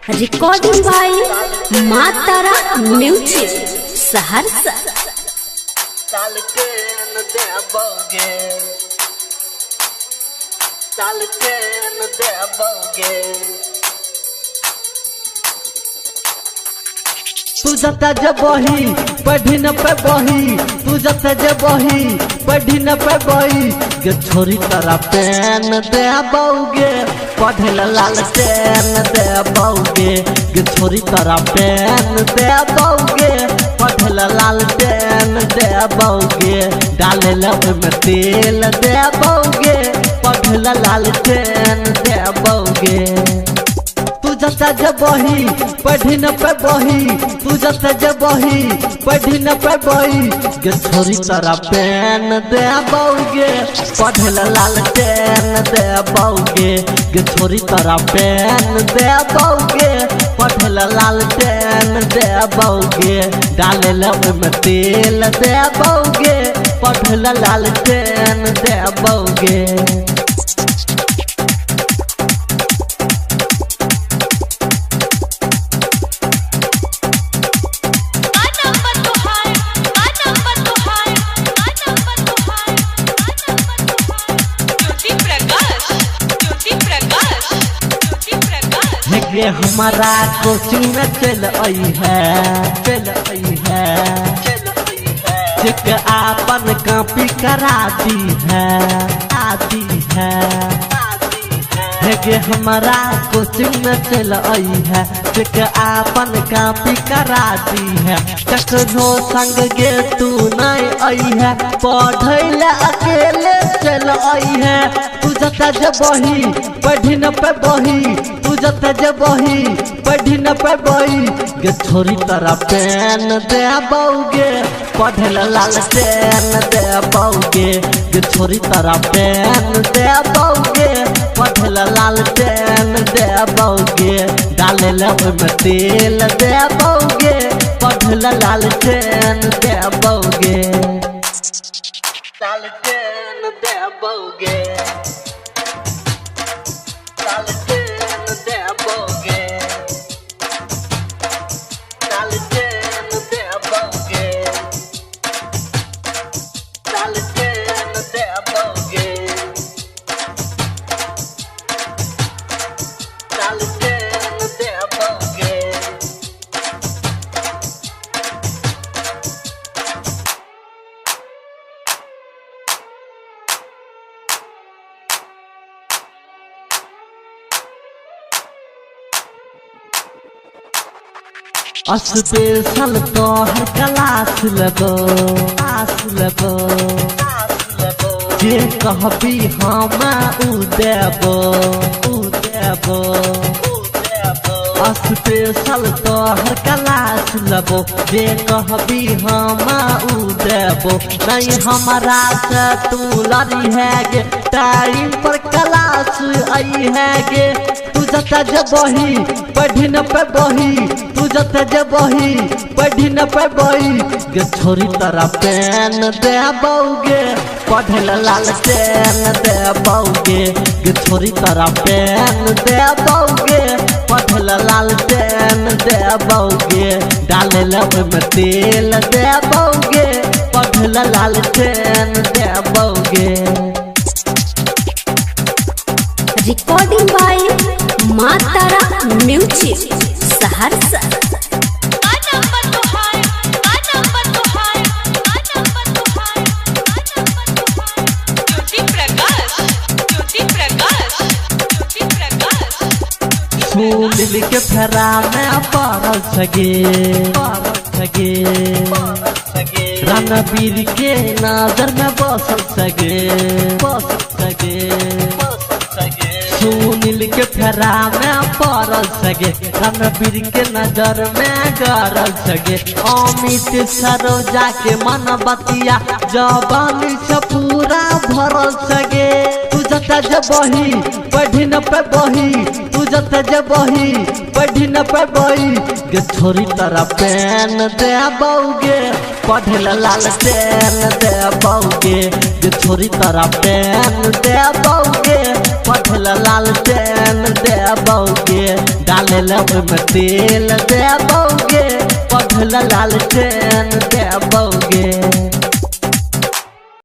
Recording by Matara music Saharsa. साल के न देबोगे, साल के न देबोगे। तू जता जबही पढ़ी न पे बही, तू जता जबही पढ़ी न पे बही गे छोरी तारा पेन दे बौगे, पढ़े लाल पेन दे बौगे गे छोरी तारा पेन दे बौगे, पढ़े लाल पेन दे बौगे, डाले में तेल दे बौगे, पढ़े लाल पेन दे बौगे। तू जता जबही पढ़ी न पे बही, तू जता जबही पढ़ी न पे बही गे छोरी तारा पेन दे बौगे, पढ़े लाल पेन दे बौगे गे छोरी तारा पेन दे बौगे, पढ़े लाल पेन दे बौगे, डाले में तेल दे बौगे, पढ़े लाल पेन दे बौगे। ये हमारा कोचिंग में चल आई है, चल आई है, चेक आपन कॉपी करा दी है, आती है। ये हमारा कोचिंग में चल आई है, चेक आपन कॉपी करा दी है, ककरो संग गे तू नहीं आई है, पढ़े अकेले चल आई है। तू जता जबही पढ़ी न पे बही, तू जता जबही पढ़ी न पे बही गे छोरी तारा पेन दे बौगे, पढ़े लाल पेन दे बौगे गे छोरी तारा पेन दे बौगे, पढ़े लाल पेन दे बौगे, डाले में तेल दे बौगे, पढ़े लाल पेन दे बौगे। साल के न देबोगे, साल के न देबोगे, साल के न देबोगे, साल के न देबोगे, साल के न देबोगे। स्पेशल तो हर क्लास लगो, आस लगो, जे कहबी हम उ देबो, उ देबो। स्पेशल तो हर क्लास लगो, जे कहबी हम उ देबो, नहीं हमारा से तू लड़ी है गे, टाइम पर क्लास आई है गे। तू जता जबही पढ़ी न पे बही, तू जता जबही पढ़ी न पे बही गे छोरी तारा पेन दे बौगे, पढ़े लाल पेन दे बौगे गे छोरी तारा पेन दे बौगे, पढ़े लाल पेन दे बौगे, डाले में तेल दे बौगे, पढ़े लाल पेन दे बौगे। Recording by Matara music Saharsa. सुमिल के फेरा में पड़ल सगे, पड़ल सगे, रणबीर के नजर में बसल सगे, बसल सगे। सुनील के फेरा में पड़ल सगे, रणबीर के नजर में गड़ल सगे, अमित सरोजा के मन बतिया जवानी से पूरा भरल सगे। तू जता जबही पढ़ी न पे बही, तू जता जबही पढ़ी न पे बही गे छोरी तारा पेन दे बौगे, पढ़े लाल पेन दे बौगे गे छोरी तारा पेन दे बौगे, पढ़ल लालटेन देबोगे डाले लब में तेल देबोगे पढ़ल लालटेन देबोगे